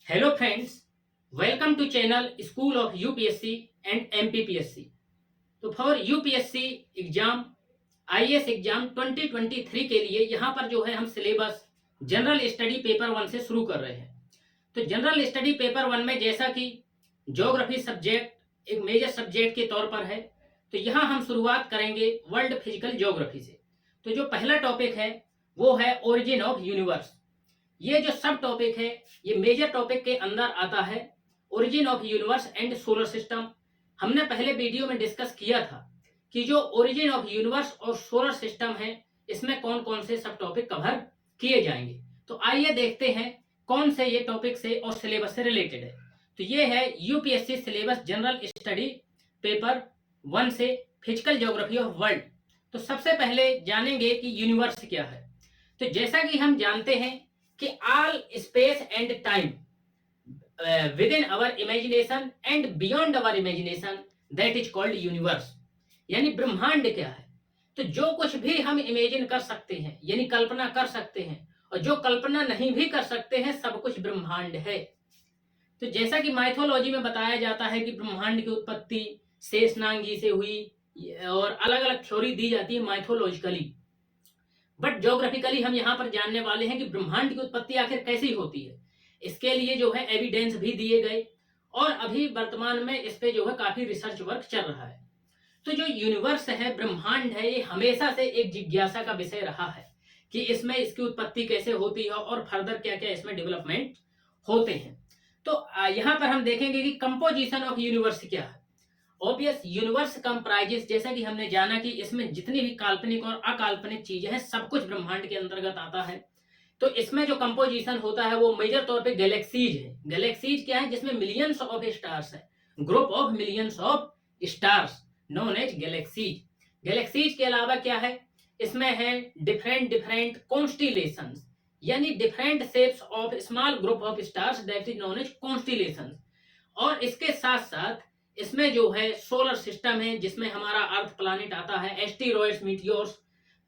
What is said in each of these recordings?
Hello friends, welcome to channel School of UPSC and MPPSC. तो for UPSC exam IAS exam 2023 के लिए यहाँ पर जो है हम सिलेबस जनरल स्टडी पेपर 1 से शुरू कर रहे हैं। तो जनरल स्टडी पेपर 1 में जैसा कि ज्योग्राफी सब्जेक्ट एक मेजर सब्जेक्ट के तौर पर है, तो यहाँ हम शुरुआत करेंगे वर्ल्ड फिजिकल ज्योग्राफी से। तो जो पहला टॉपिक है वो है ओरिजिन ऑफ यूनिवर्स। ये जो सब टॉपिक है ये मेजर टॉपिक के अंदर आता है, origin of universe and solar system. हमने पहले वीडियो में डिस्कस किया था कि जो ओरिजिन ऑफ यूनिवर्स और सोलर सिस्टम है इसमें कौन कौन से सब टॉपिक कवर किए जाएंगे। तो आइए देखते हैं कौन से ये टॉपिक से और सिलेबस से रिलेटेड है। तो ये है UPSC syllabus general study paper 1 से फिजिकल ज्योग्राफी ऑफ वर्ल्ड। तो सबसे पहले जानेंगे कि यूनिवर्स क्या है। तो जैसा कि हम जानते हैं कि all space and time with in our imagination and beyond our imagination that is called universe. यानी ब्रह्मांड क्या है, तो जो कुछ भी हम इमेजिन कर सकते हैं यानी कल्पना कर सकते हैं, और जो कल्पना नहीं भी कर सकते हैं सब कुछ ब्रह्मांड है। तो जैसा कि माइथोलॉजी में बताया जाता है कि ब्रह्मांड की उत्पत्ति शेषनाग जी से हुई, और अलग अलग थ्योरी दी जाती है माइथोलॉजिकली। बट ज्योग्राफिकली हम यहाँ पर जानने वाले हैं कि ब्रह्मांड की उत्पत्ति आखिर कैसी होती है। इसके लिए जो है एविडेंस भी दिए गए, और अभी वर्तमान में इस पे जो है काफी रिसर्च वर्क चल रहा है। तो जो यूनिवर्स है, ब्रह्मांड है, ये हमेशा से एक जिज्ञासा का विषय रहा है कि इसमें इसकी उत्पत्ति कैसे होती है और फर्दर क्या क्या इसमें डेवलपमेंट होते हैं। तो यहाँ पर हम देखेंगे कि कंपोजिशन ऑफ यूनिवर्स क्या है। ऑब्वियस यूनिवर्स कंप्राइजेस, जैसा कि हमने जाना कि इसमें जितनी भी काल्पनिक और अकाल्पनिक चीजें हैं सब कुछ ब्रह्मांड के अंतर्गत आता है। तो इसमें जो कंपोजिशन होता है वो मेजर तौर पे गैलेक्सीज है। गैलेक्सीज क्या है, जिसमें मिलियंस ऑफ स्टार्स है, group of millions of stars known as galaxies. Galaxies के अलावा क्या है, इसमें है डिफरेंट डिफरेंट कॉन्स्टिलेशंस, यानी different shapes of small group of stars that is known as constellations. और इसके साथ साथ इसमें जो है सोलर सिस्टम है, जिसमें हमारा अर्थ प्लैनेट आता है, asteroids, meteors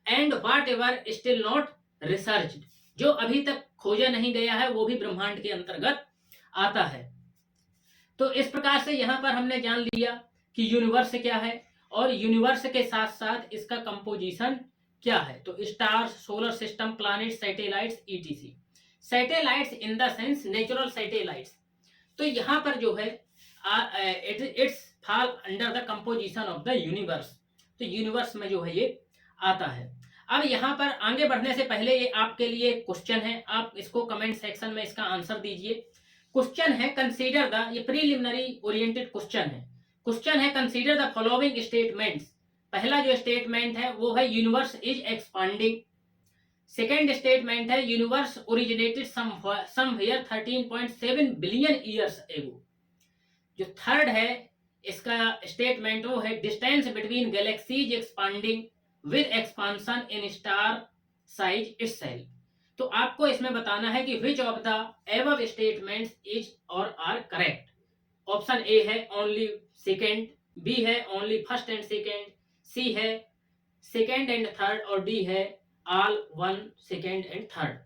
and what ever still not researched, जो अभी तक खोजा नहीं गया है वो भी ब्रह्मांड के अंतर्गत आता है। तो इस प्रकार से यहाँ पर हमने जान लिया कि यूनिवर्स क्या है, और यूनिवर्स के साथ साथ इसका कंपोजिशन क्या है। तो stars, solar system, planet, satellites etc. Satellites in the sense natural satellites. तो यहाँ पर जो है it's fall under the composition of the universe. तो यूनिवर्स में जो है ये आता है। अब यहाँ पर आगे बढ़ने से पहले ये आपके लिए क्वेश्चन है, आप इसको कमेंट सेक्शन में इसका आंसर दीजिए। क्वेश्चन है कंसीडर द, ये प्रीलिमिनरी ओरिएंटेड क्वेश्चन है। क्वेश्चन है कंसीडर द फॉलोइंग स्टेटमेंट्स। पहला जो स्टेटमेंट है वो है universe is expanding. Second statement है universe originated somewhere 13.7 billion years ago. जो थर्ड है इसका स्टेटमेंट वो है distance between galaxies expanding with expansion in star size itself. तो आपको इसमें बताना है कि which of the above statements is और आर करेक्ट। ऑप्शन ए है ओनली सेकेंड, बी है ओनली फर्स्ट एंड सेकेंड, सी है सेकेंड एंड थर्ड, और डी है all one second and third.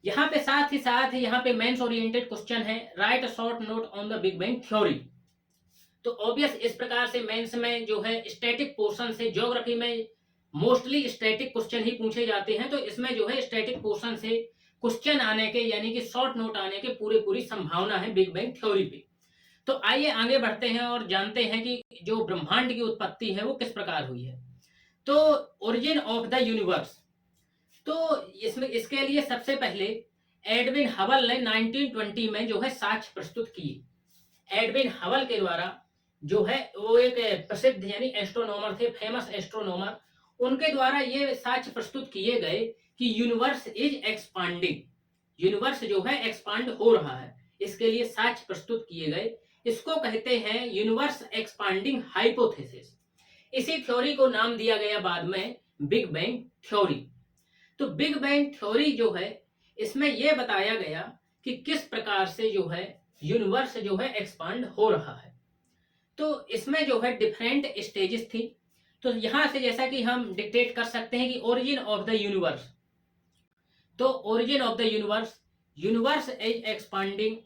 यहाँ पे साथ ही साथ यहाँ पे मेंस ओरिएंटेड क्वेश्चन है, right a short note on the big bang theory. तो ऑब्वियस इस प्रकार से मेंस में जो है स्टैटिक पोर्शन से, ज्योग्राफी में मोस्टली स्टैटिक क्वेश्चन ही पूछे जाते हैं, तो इसमें जो है स्टैटिक पोर्शन से क्वेश्चन आने के यानी कि शॉर्ट नोट आने के पूरी संभावना है बिग बैंग थ्योरी पे। तो आइए आगे बढ़ते हैं और जानते हैं कि जो ब्रह्मांड की उत्पत्ति है वो किस प्रकार हुई है। तो ओरिजिन ऑफ द यूनिवर्स, तो इसमें इसके लिए सबसे पहले एडविन हबल ने 1920 में जो है साक्ष्य प्रस्तुत किए। एडविन हबल के द्वारा जो है वो एक प्रसिद्ध यानी एस्ट्रोनॉमर थे, फेमस एस्ट्रोनॉमर, उनके द्वारा ये साक्ष्य प्रस्तुत किए गए कि यूनिवर्स इज एक्सपांडिंग। यूनिवर्स जो है एक्सपांड हो रहा है, इसके लिए साक्ष्य प्रस्तुत किए गए। इसको कहते हैं यूनिवर्स एक्सपांडिंग हाइपोथेसिस। इसी थ्योरी को नाम दिया गया बाद में बिग बैंग थ्योरी। तो बिग बैंग थ्योरी जो है इसमें यह बताया गया कि किस प्रकार से जो है यूनिवर्स जो है एक्सपांड हो रहा है। तो इसमें जो है डिफरेंट स्टेजेस थी। तो यहां से जैसा कि हम डिक्टेट कर सकते हैं कि ओरिजिन ऑफ द यूनिवर्स। तो origin of the universe, universe is expanding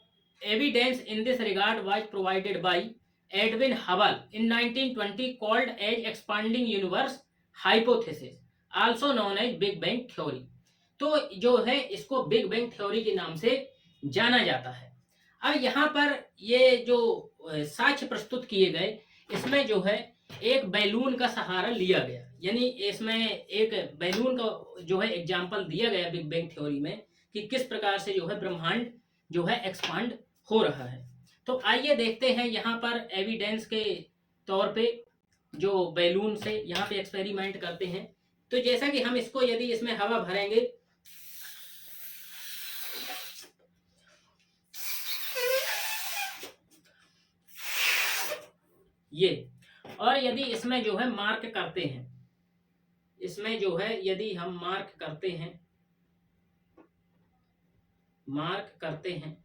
evidence in this regard was provided by Edwin Hubble in 1920 called as expanding universe hypothesis, also known as Big Bang theory. तो जो है इसको big bang theory के नाम से जाना जाता है। अब यहाँ पर ये जो साक्ष्य प्रस्तुत किए गए, इसमें जो है एक बैलून का सहारा लिया गया, यानी इसमें एक बैलून का जो है एग्जाम्पल दिया गया बिग बैंग थ्योरी में कि किस प्रकार से जो है ब्रह्मांड जो है एक्सपांड हो रहा है। तो आइए देखते हैं यहाँ पर एविडेंस के तौर पे जो बैलून से यहाँ पे एक्सपेरिमेंट करते हैं। तो जैसा कि हम इसको यदि इसमें हवा भरेंगे, ये, और यदि इसमें जो है मार्क करते हैं, इसमें जो है यदि हम मार्क करते हैं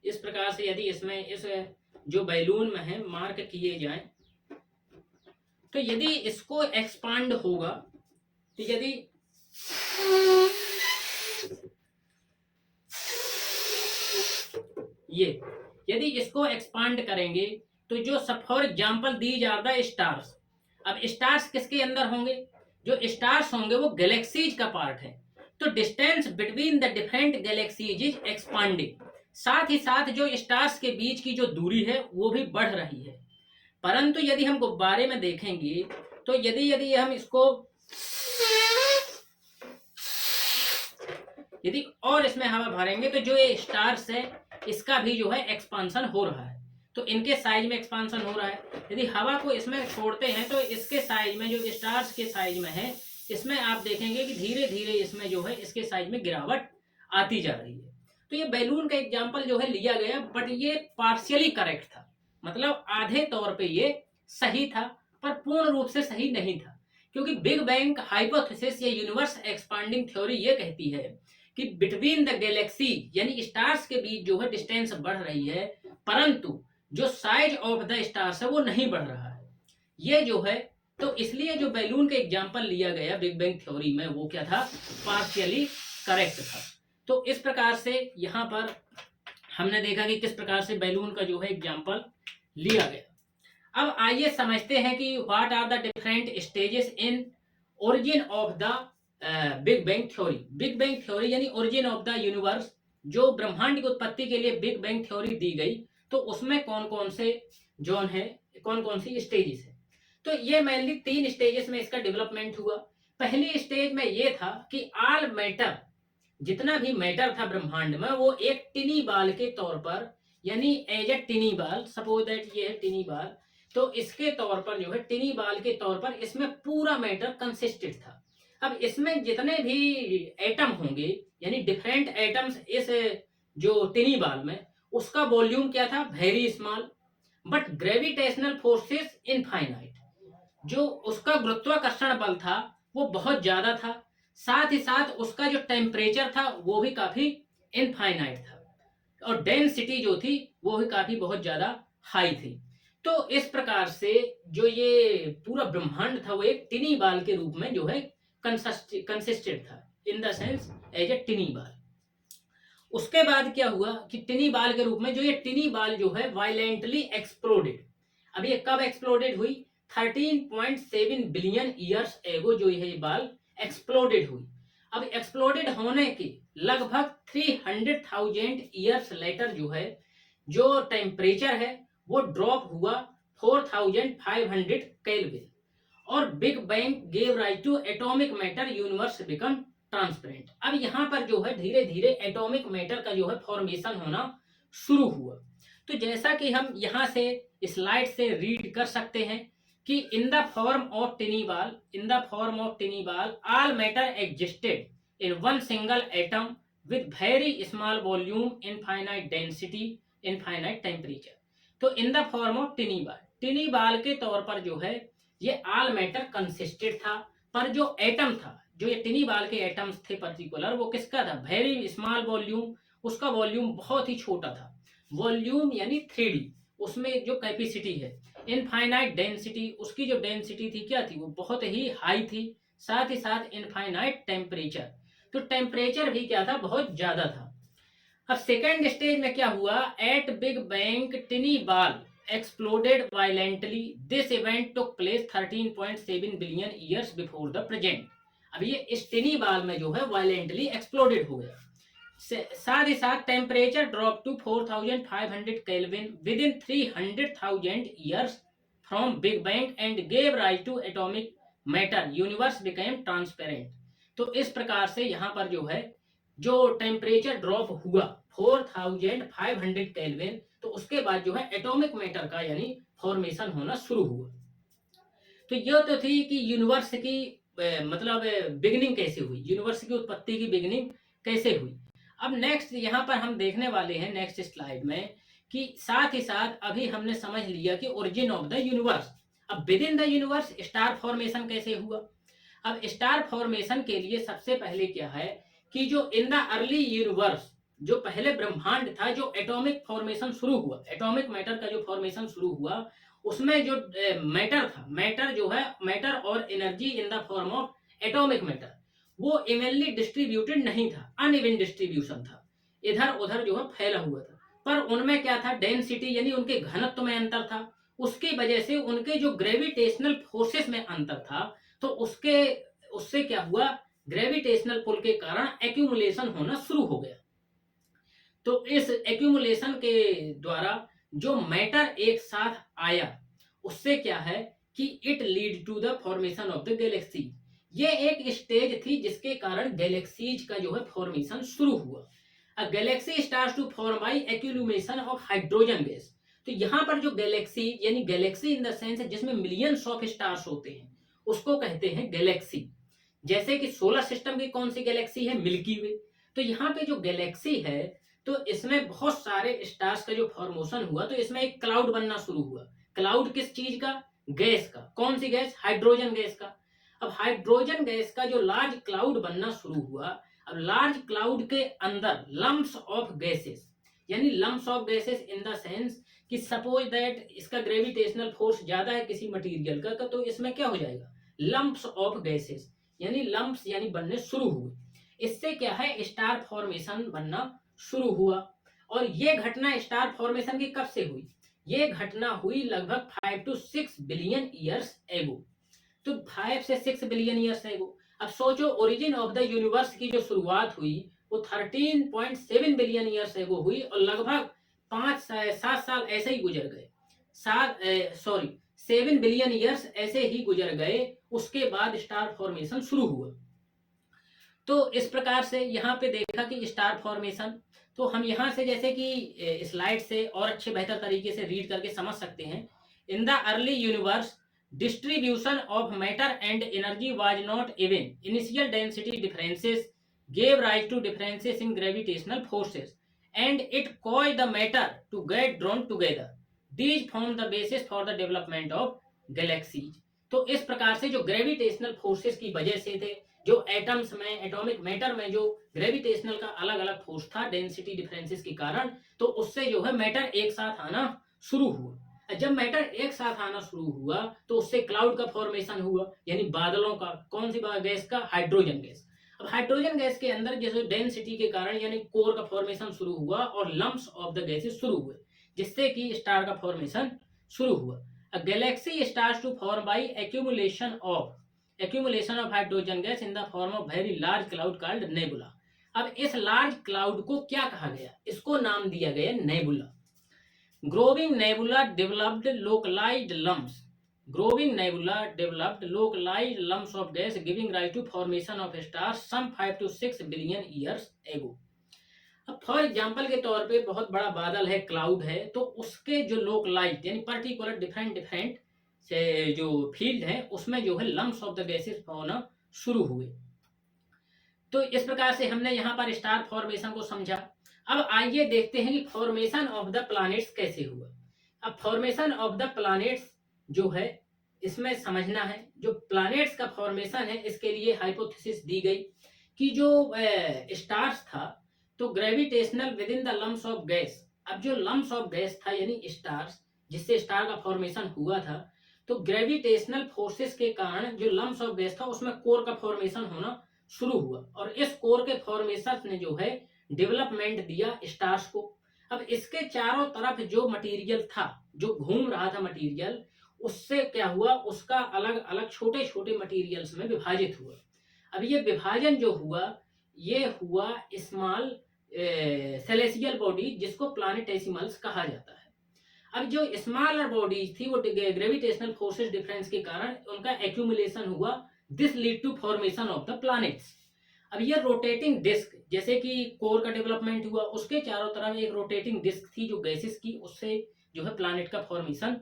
इस प्रकार से, यदि इसमें इस जो बैलून में है मार्क किए जाएं, तो यदि इसको एक्सपांड होगा, तो यदि यदि इसको एक्सपांड करेंगे तो जो फॉर एग्जाम्पल दी जाता है स्टार्स, अब स्टार्स किसके अंदर होंगे, जो स्टार्स होंगे वो गैलेक्सीज का पार्ट है, तो distance between the different galaxies is expanding, साथ ही साथ जो स्टार्स के बीच की जो दूरी है वो भी बढ़ रही है। परंतु यदि हम गुब्बारे में देखेंगे तो यदि हम इसको यदि और इसमें हवा भरेंगे तो जो ये स्टार्स है इसका भी जो है एक्सपांसन हो रहा है, तो इनके साइज में एक्सपांसन हो रहा है। यदि हवा को इसमें छोड़ते हैं तो इसके साइज में, जो स्टार्स के साइज में है, इसमें आप देखेंगे कि धीरे धीरे इसमें जो है इसके साइज में गिरावट आती जा रही है। तो ये बैलून का एग्जाम्पल जो है लिया गया, बट ये पार्शियली करेक्ट था, मतलब आधे तौर पे ये सही था पर पूर्ण रूप से सही नहीं था, क्योंकि बिग बैंग हाइपोथेसिस या यूनिवर्स एक्सपांडिंग थ्योरी ये कहती है कि बिटवीन द गैलेक्सी यानी स्टार्स के बीच जो है डिस्टेंस बढ़ रही है, परंतु जो साइज ऑफ द स्टार्स है वो नहीं बढ़ रहा है, ये जो है। तो इसलिए जो बैलून का एग्जाम्पल लिया गया बिग बैंग थ्योरी में वो क्या था, पार्शियली करेक्ट था। तो इस प्रकार से यहाँ पर हमने देखा कि किस प्रकार से बैलून का जो है एग्जाम्पल लिया गया। अब आइए समझते हैं कि what are the different stages in origin of the big bang theory. Big bang theory यानी ओरिजिन ऑफ द यूनिवर्स, जो ब्रह्मांड की उत्पत्ति के लिए बिग बैंग थ्योरी दी गई, तो उसमें कौन कौन से जोन है, कौन कौन सी स्टेजेस है। तो ये मेनली 3 स्टेजेस में इसका डेवलपमेंट हुआ। पहली स्टेज में ये था कि ऑल मैटर, जितना भी मैटर था ब्रह्मांड में, वो एक टिनी बाल के तौर पर, यानी एज ए टिनी बाल, सपोज दैट ये है टिनी बाल, तो इसके तौर पर जो है टिनी बाल के तौर पर इसमें पूरा मैटर कंसिस्टेड था। अब इसमें जितने भी एटम होंगे यानी डिफरेंट एटम्स इस जो टिनी बाल में, उसका वॉल्यूम क्या था, very small, but gravitational forces infinite, जो उसका गुरुत्वाकर्षण बल था वो बहुत ज्यादा था, साथ ही साथ उसका जो टेम्परेचर था वो भी काफी इनफाइनाइट था, और डेंसिटी जो थी वो भी काफी बहुत ज्यादा हाई थी। तो इस प्रकार से जो ये पूरा ब्रह्मांड था वो एक टिनी बाल के रूप में जो है कंसिस्टेड था, in the sense as a tiny ball. उसके बाद क्या हुआ कि टिनी बाल के रूप में जो ये टिनी बाल जो है वायलेंटली एक्सप्लोडेड। अब ये कब एक्सप्लोडेड हुई, 13.7 बिलियन ईयर्स एगो जो ये बाल एक्सप्लोडेड हुई। अब एक्सप्लोडेड होने के लगभग 300,000 ईयर्स लेटर जो है जो टेम्परेचर है वो ड्रॉप हुआ 4500 केल्विन, और big bang gave rise to atomic matter, universe become transparent. अब यहाँ पर जो है धीरे धीरे एटॉमिक मैटर का जो है फॉर्मेशन होना शुरू हुआ। तो जैसा कि हम यहाँ से स्लाइड से रीड कर सकते हैं कि in the form of tiny ball all matter existed in one single atom with very small volume, infinite density, infinite temperature. तो in the form of tiny ball के तौर पर जो है ये ऑल मैटर कंसिस्टेड था, पर जो एटम था, जो ये टिनी बाल के एटम्स थे पर्टिकुलर, वो किसका था, वेरी स्मॉल वॉल्यूम, उसका वॉल्यूम बहुत ही छोटा था, वॉल्यूम यानी 3D, उसमें जो कैपेसिटी है, इनफाइनाइट डेंसिटी, उसकी जो डेंसिटी थी क्या थी, वो बहुत ही हाई थी, साथ ही साथ इनफाइनाइट टेम्परेचर। तो टेम्परेचर भी क्या था, बहुत ज्यादा था। अब सेकेंड स्टेज में क्या हुआ, at big bang tiny ball exploded violently. This event took place 13.7 billion years before the present. अब ये इस टिनी बॉल में जो है वायलेंटली एक्सप्लोडेड हो गया। साथ ही साथ temperature drop to 4500 kelvin within 300,000 years from big bang and gave rise to atomic matter, universe became transparent. तो इस प्रकार से यहाँ पर जो है जो टेम्परेचर ड्रॉप हुआ 4500 केल्विन, तो उसके बाद जो है एटॉमिक मैटर का यानी फॉर्मेशन होना शुरू हुआ। तो यह तो थी कि यूनिवर्स की मतलब बिगनिंग कैसे हुई, यूनिवर्स की उत्पत्ति की बिगनिंग कैसे हुई। अब नेक्स्ट यहाँ पर हम देखने वाले हैं नेक्स्ट स्लाइड में कि साथ ही साथ अभी हमने समझ लिया कि ओरिजिन ऑफ द यूनिवर्स। अब with in the universe star formation कैसे हुआ। अब स्टार फॉर्मेशन के लिए सबसे पहले क्या है कि जो इन द अर्ली यूनिवर्स, जो पहले ब्रह्मांड था, जो एटॉमिक फॉर्मेशन शुरू हुआ, एटॉमिक मैटर का जो फॉर्मेशन शुरू हुआ, उसमें जो मैटर था, मैटर जो है, मैटर और energy in the form of atomic matter, वो इवनली डिस्ट्रीब्यूटेड नहीं था, अनइवन डिस्ट्रीब्यूशन था, इधर उधर जो है फैला हुआ था। पर उनमें क्या था, डेंसिटी यानी उनके घनत्व में अंतर था, उसकी वजह से उनके जो ग्रेविटेशनल फोर्सेस में अंतर था, तो उससे क्या हुआ, ग्रेविटेशनल पुल के कारण एक्यूमुलेशन होना शुरू हो गया। तो इस एक्यूमुलेशन के द्वारा जो मैटर एक साथ आया, उससे क्या है कि it lead to the formation of the galaxy. ये एक स्टेज थी जिसके कारण गैलेक्सीज का जो है फॉर्मेशन शुरू हुआ। A galaxy starts to form by accumulation of hydrogen gas. तो यहाँ पर जो गैलेक्सी यानी गैलेक्सी इन द सेंस जिसमें मिलियंस ऑफ स्टार्स होते हैं, उसको कहते हैं गैलेक्सी। जैसे कि सोलर सिस्टम की कौन सी गैलेक्सी है, मिल्की वे। तो यहाँ पे जो गैलेक्सी है, तो इसमें बहुत सारे स्टार्स का जो फॉर्मेशन हुआ, तो इसमें एक क्लाउड बनना शुरू हुआ। क्लाउड किस चीज का, गैस का। कौन सी गैस, हाइड्रोजन गैस का। अब हाइड्रोजन गैस का जो लार्ज क्लाउड बनना शुरू हुआ, अब लार्ज क्लाउड के अंदर लम्प्स ऑफ गैसेस, यानी lumps of gases in the sense कि सपोज दैट इसका ग्रेविटेशनल फोर्स ज्यादा है किसी मटेरियल का, तो इसमें क्या हो जाएगा, लम्प्स ऑफ गैसेस, यानी लम्प्स यानी बनने शुरू हुए। इससे क्या है, स्टार फॉर्मेशन बनना शुरू हुआ। और ये घटना स्टार फॉर्मेशन की कब से हुई, ये घटना हुई लगभग 5 to 6 बिलियन ईयर्स एगो। तो 5 से 6 बिलियन ईयर्स एगो। अब सोचो ओरिजिन ऑफ द यूनिवर्स की जो शुरुआत हुई वो 13.7 बिलियन ईयर्स एगो हुई, और लगभग 5-7 साल ऐसे ही गुजर गए, 7 बिलियन ईयर्स ऐसे ही गुजर गए। उसके बाद स्टार फॉर्मेशन शुरू हुआ। तो इस प्रकार से यहाँ पे देखा कि स्टार फॉर्मेशन, तो हम यहाँ से जैसे कि स्लाइड से और अच्छे बेहतर तरीके से रीड करके समझ सकते हैं। In the early universe distribution of matter and energy was not even, initial density differences gave rise to differences in gravitational forces and it caused the matter to get drawn together. These formed the basis for the development of galaxies. तो इस प्रकार से जो gravitational forces की वजह से थे, जो एटम्स में, एटॉमिक मैटर में जो ग्रेविटेशनल का अलग अलग फोर्स था डेंसिटी डिफरेंसेस के कारण, तो उससे जो है मैटर एक साथ आना शुरू हुआ। जब मैटर एक साथ आना शुरू हुआ तो उससे क्लाउड का फॉर्मेशन हुआ, यानी बादलों का। कौन सी गैस का, हाइड्रोजन गैस। अब हाइड्रोजन गैस के अंदर जैसे डेंसिटी के कारण यानी कोर का फॉर्मेशन शुरू हुआ और लम्प्स ऑफ द गैसेस शुरू हुए, जिससे कि स्टार का फॉर्मेशन शुरू हुआ। A galaxy starts to form by accumulation of hydrogen gas in the form of very large cloud called nebula. अब इस लार्ज क्लाउड को क्या कहा गया, इसको नाम दिया गया nebula. Growing nebula developed localised lumps. Growing nebula developed localized lumps of gas giving rise to formation of stars some 5 to 6 billion years ago. अब फॉर एग्जाम्पल के तौर पे बहुत बड़ा बादल है, क्लाउड है, तो उसके जो लोकलाइज्ड यानी पर्टिकुलर डिफरेंट से जो फील्ड है उसमें जो है लम्प्स ऑफ द गैसेस होना शुरू हुए। तो इस प्रकार से हमने यहाँ पर स्टार फॉर्मेशन को समझा। अब आइए देखते हैं कि फॉर्मेशन ऑफ द प्लैनेट्स कैसे हुआ। अब फॉर्मेशन ऑफ द प्लैनेट्स जो है इसमें समझना है, जो प्लैनेट्स का फॉर्मेशन है इसके लिए हाइपोथेसिस दी गई कि जो स्टार्स था तो gravitational with in the lumps of gas. अब जो लम्प्स ऑफ गैस था यानी स्टार्स, जिससे स्टार का फॉर्मेशन हुआ था, तो ग्रेविटेशनल फोर्सेस के कारण जो लम्प्स ऑफ गैस था उसमें कोर का फॉर्मेशन होना शुरू हुआ और इस कोर के फॉर्मेशन ने जो है डेवलपमेंट दिया स्टार्स को। अब इसके चारों तरफ जो मटेरियल था, जो घूम रहा था मटेरियल, उससे क्या हुआ, उसका अलग अलग छोटे छोटे मटेरियल्स में विभाजित हुआ। अब ये विभाजन जो हुआ, ये हुआ स्मॉल सेलेसियल बॉडी, जिसको प्लैनेटेसिमल्स कहा जाता है। अब जो स्मॉलर बॉडीज थी वो ग्रेविटेशनल फोर्सेस डिफरेंस के कारण उनका एक्यूमुलेशन हुआ, this lead to formation of the planets. अब ये रोटेटिंग डिस्क, जैसे कि कोर का डेवलपमेंट हुआ, उसके चारों तरफ एक रोटेटिंग डिस्क थी जो गैसेस की, उससे जो है प्लैनेट का फॉर्मेशन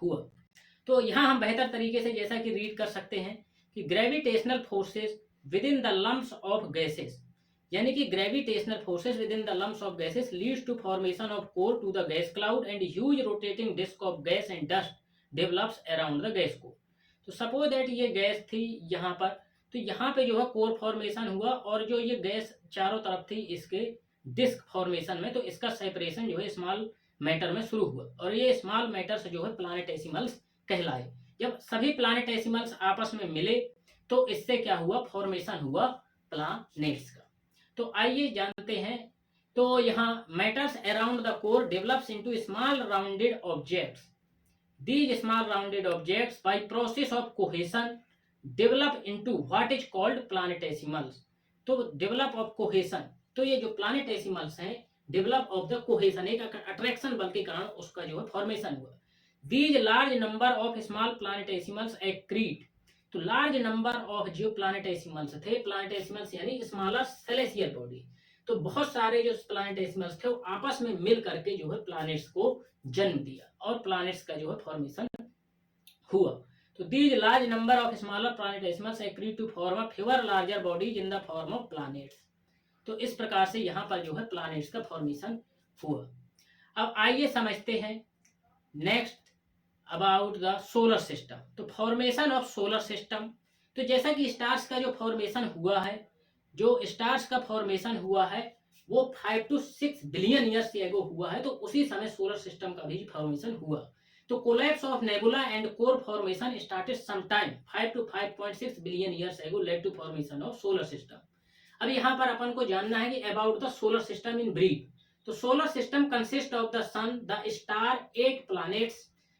हुआ। तो यहाँ हम बेहतर तरीके से जैसा कि रीड कर सकते हैं कि gravitational forces within the lumps of gases, यानी कि gravitational forces within the lumps of gases leads to formation of core to the gas cloud and huge rotating disc of gas and dust develops around the gas core. तो suppose दैट ये gas थी यहाँ पर, तो यहाँ पे जो है कोर फॉर्मेशन हुआ और जो ये गैस चारों तरफ थी इसके डिस्क फॉर्मेशन में, तो इसका सेपरेशन जो है स्मॉल मैटर में शुरू हुआ और ये स्मॉल मैटर से जो है प्लैनेटेसिमल्स कहलाए। जब सभी प्लैनेटेसिमल्स आपस में मिले तो इससे क्या हुआ, फॉर्मेशन हुआ प्लैनेट्स का। तो आइए जानते हैं। तो यहाँ matters around the core develops into small rounded objects. These small rounded objects by process of cohesion develop into what is called planetesimals. तो develop of cohesion, तो ये जो planetesimals हैं develop of the cohesion, एक attraction बल के कारण उसका जो है फॉर्मेशन हुआ। These large number of small planetesimals accrete, तो लार्ज नंबर ऑफ जो प्लैनेटेसिमल्स थे, प्लैनेटेसिमल्स यानी स्मॉलर सेलेसियल बॉडी, तो बहुत सारे जो प्लैनेटेसिमल्स थे वो आपस में मिल करके जो है प्लैनेट्स को जन्म दिया और प्लैनेट्स का जो है फॉर्मेशन हुआ। तो these large number of smaller planetesimals agreed to form a fewer larger bodies in the form of planets. तो इस प्रकार से यहाँ पर जो है प्लैनेट्स का फॉर्मेशन हुआ। अब आइए समझते हैं next about the solar system. तो फॉर्मेशन ऑफ सोलर सिस्टम, तो जैसा कि स्टार्स का जो फॉर्मेशन हुआ है, जो स्टार्स का फॉर्मेशन हुआ है वो 5 to 6 बिलियन ईयर्स एगो हुआ है, तो उसी समय सोलर सिस्टम का भी फॉर्मेशन हुआ। तो collapse of nebula and core formation started some time 5 to 5.6 billion years ago led to formation of solar system. अब यहाँ पर अपन को जानना है कि about the solar system in brief. तो solar system consist of the sun, the star, 8 planets,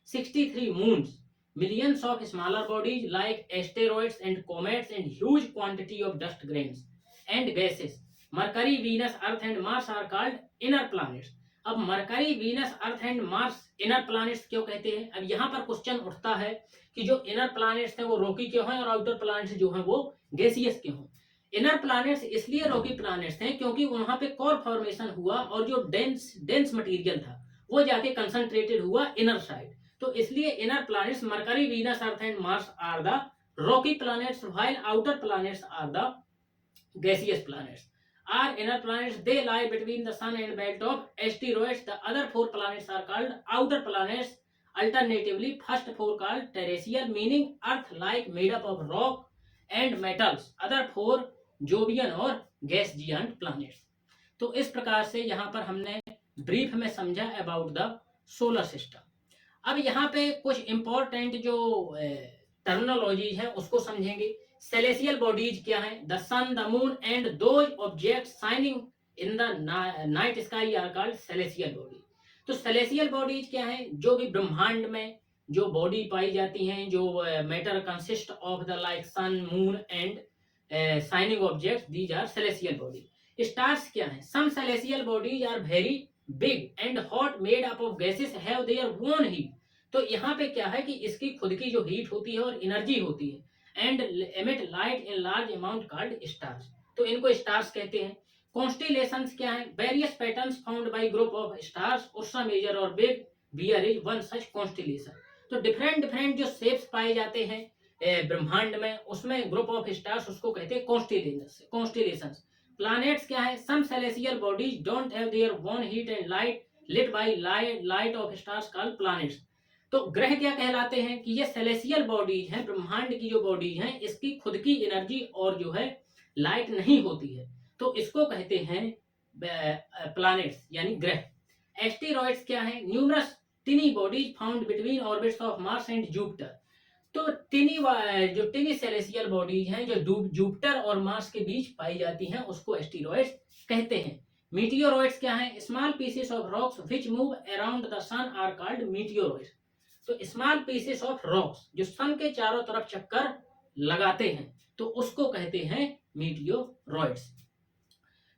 63 moons, millions of smaller bodies like asteroids and comets, and huge quantity of dust grains and gases. Mercury, Venus, Earth and Mars are called inner planets. अब mercury, Venus, Earth and Mars inner planets क्यों कहते हैं? अब यहाँ पर question उठता है कि जो इनर प्लैनेट्स हैं वो रॉकी क्यों हैं और आउटर प्लैनेट्स जो हैं वो गैसियस क्यों हैं? इनर प्लैनेट्स इसलिए रॉकी प्लैनेट्स हैं क्योंकि वहां पे कोर फॉर्मेशन हुआ और जो डेंस मटेरियल था वो जाके कंसंट्रेटेड हुआ इनर साइड, तो इसलिए inner planets Mercury, Venus, Earth and Mars are the rocky planets, while outer planets are the gaseous planets. Are inner planets, they lie between the sun and belt of asteroids. The other 4 planets are called outer planets. Alternatively, first 4 called terrestrial, meaning Earth-like, made up of rock and metals. Other 4 Jovian और gas giant planets. तो इस प्रकार से यहाँ पर हमने brief में समझा अबाउट द सोलर सिस्टम। अब यहाँ पे कुछ इंपॉर्टेंट जो टर्मिनोलॉजी है उसको समझेंगे। सेलेसियल बॉडीज क्या है? The sun, the moon and those objects shining in the night sky are called celestial body. तो सेलेसियल बॉडीज क्या है? जो भी ब्रह्मांड में जो बॉडी पाई जाती हैं, जो matter consist of the like sun, moon and shining objects, these are celestial body. Stars क्या है? Some celestial bodies are very big and hot, made up of gases, have their own heat. तो यहाँ पे क्या है कि इसकी खुद की जो हीट होती है और एनर्जी होती है, and emit light in large amount called stars. तो इनको स्टार्स कहते हैं। कॉन्स्टेलेशंस क्या है? Various patterns found by group of stars, Ursa Major और Big Bear is one such constellation. तो डिफरेंट जो शेप्स पाए जाते हैं ब्रह्मांड में, उसमें ग्रुप ऑफ स्टार्स उसको कहते हैं कॉन्स्टेलेशंस। प्लैनेट्स क्या है? Some celestial bodies don't have their own heat and light, lit by light of stars called planets. तो ग्रह क्या कहलाते हैं? कि ये सेलेसियल बॉडीज हैं, ब्रह्मांड की जो बॉडी हैं, इसकी खुद की एनर्जी और जो है लाइट नहीं होती है, तो इसको कहते हैं प्लैनेट्स यानी ग्रह। एस्टेरॉइड्स क्या है? Numerous टिनी bodies found between orbits of Mars and Jupiter. तो जो टिनी सेलेस्टियल बॉडीज हैं जो जुपिटर और मार्स के बीच पाई जाती हैं उसको एस्टेरॉइड्स कहते हैं। मीटियोरॉइड्स क्या हैं? Small pieces of rocks which move around the sun are called meteoroids. तो स्मॉल पीसेस ऑफ रॉक्स जो सन के चारों तरफ चक्कर लगाते हैं तो उसको कहते हैं मीटियोरॉइड्स।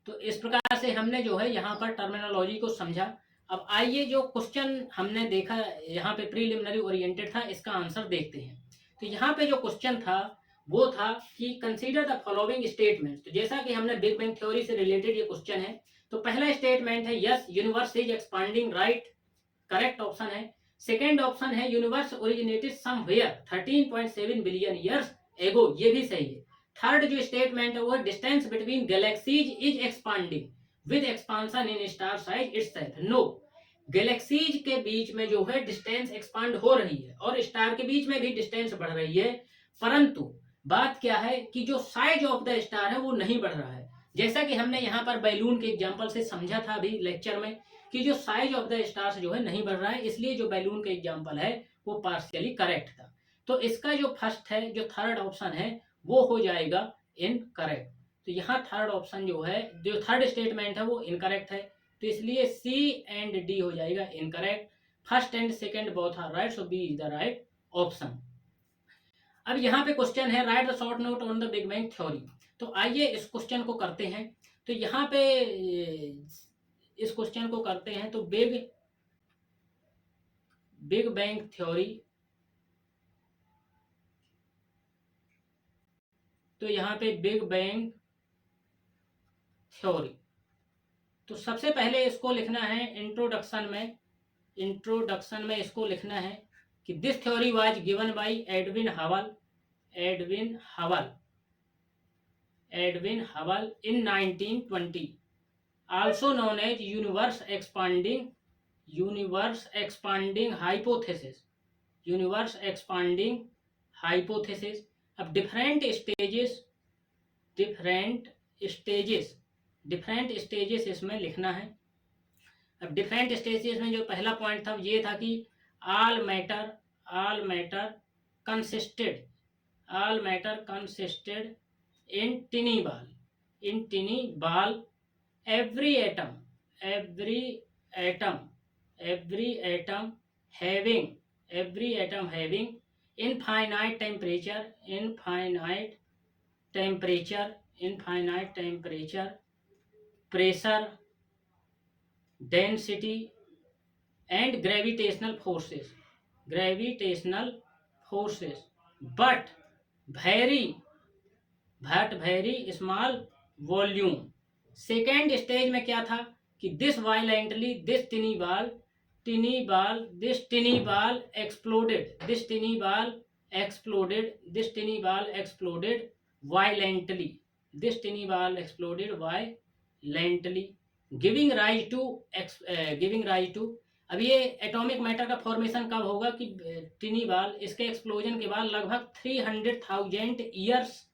तो इस प्रकार से हमने जो है यहाँ पर टर्मिनोलॉजी को समझा। अब आइए जो क्वेश्चन हमने देखा यहाँ पे प्रीलिमिनरी ओरिएंटेड था, इसका आंसर देखते हैं। तो यहाँ पे जो क्वेश्चन था वो था कि कंसीडर द फॉलोइंग स्टेटमेंट। तो जैसा कि हमने बिग बैंग थ्योरी से रिलेटेड ये क्वेश्चन है, तो पहला स्टेटमेंट है yes universe is expanding, right, correct option है। सेकेंड ऑप्शन है universe originated somewhere 13.7 billion years एगो, ये भी सही है। थर्ड जो स्टेटमेंट है वो है distance between galaxies is expanding with expansion in star size itself. No, galaxies के बीच में जो है डिस्टेंस एक्सपांड हो रही है और स्टार के बीच में भी डिस्टेंस बढ़ रही है, परंतु बात क्या है कि जो साइज ऑफ द स्टार है वो नहीं बढ़ रहा है। जैसा कि हमने यहाँ पर बैलून के एग्जांपल से समझा था अभी लेक्चर में कि जो साइज ऑफ द स्टार्स जो है नहीं बढ़ रहा है, इसलिए जो बैलून का एग्जांपल है वो पार्शियली करेक्ट था। तो इसका जो फर्स्ट है, जो थर्ड ऑप्शन है वो हो जाएगा इनकरेक्ट। तो यहाँ थर्ड ऑप्शन जो है, जो थर्ड स्टेटमेंट है वो इनकरेक्ट है, तो इसलिए सी एंड डी हो जाएगा incorrect. First and second both are right, so B is the right option. अब यहाँ पे क्वेश्चन है right the short note on the big bang theory. तो आइए इस क्वेश्चन को करते हैं। तो यहाँ पे इस क्वेश्चन को करते हैं। तो बिग बैंग थ्योरी, तो यहाँ पे बिग बैंग थ्योरी, तो सबसे पहले इसको लिखना है इंट्रोडक्शन में इसको लिखना है कि this theory was given by Edwin Hubble in 1920, also known as universe expanding hypothesis। अब डिफरेंट स्टेजेस इसमें लिखना है। अब डिफरेंट स्टेजेस में जो पहला पॉइंट था ये था कि all matter consisted in tiny ball, every atom having infinite temperature, pressure, density and gravitational forces, but very small volume। Second stage में क्या था कि this tiny ball exploded violently, giving rise to अब ये एटॉमिक मैटर का formation कब होगा कि टिनी बॉल इसके एक्सप्लोजन के बाद लगभग 300,000 ईयर्स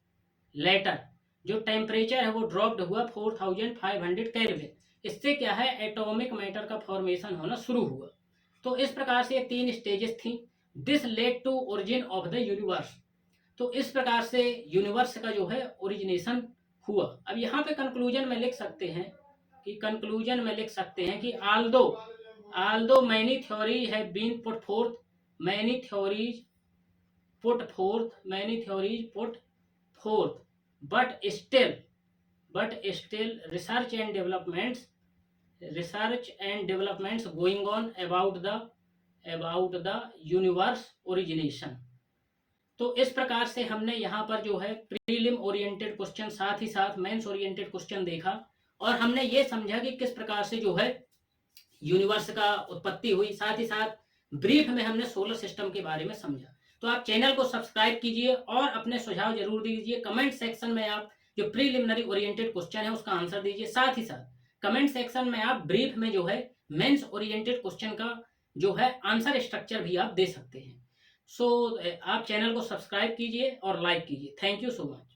लेटर जो टेम्परेचर है वो ड्रॉप्ड हुआ 4500 केल्विन। इससे क्या है एटॉमिक मैटर का फॉर्मेशन होना शुरू हुआ। तो इस प्रकार से 3 स्टेजेस थी। This led to origin of the universe. तो इस प्रकार से यूनिवर्स का जो है ओरिजिनेशन हुआ। अब यहाँ पे कंक्लूजन में लिख सकते हैं कि although many theories have been put forth, but still research and developments going on about the universe origination। तो इस प्रकार से हमने यहाँ पर जो है प्रीलिम ओरिएंटेड क्वेश्चन साथ ही साथ मेंस ओरिएंटेड क्वेश्चन देखा और हमने ये समझा कि किस प्रकार से जो है यूनिवर्स का उत्पत्ति हुई। साथ ही साथ ब्रीफ में हमने सोलर सिस्टम के बारे में समझा। तो आप चैनल को सब्सक्राइब कीजिए और अपने सुझाव जरूर दीजिए। कमेंट सेक्शन में आप जो प्रीलिमिनरी ओरिएंटेड क्वेश्चन है उसका आंसर दीजिए। साथ ही साथ कमेंट सेक्शन में आप ब्रीफ में जो है मेंस ओरिएंटेड क्वेश्चन का जो है आंसर स्ट्रक्चर भी आप दे सकते हैं। सो आप चैनल को सब्सक्राइब कीजिए और लाइक कीजिए। Thank you so much.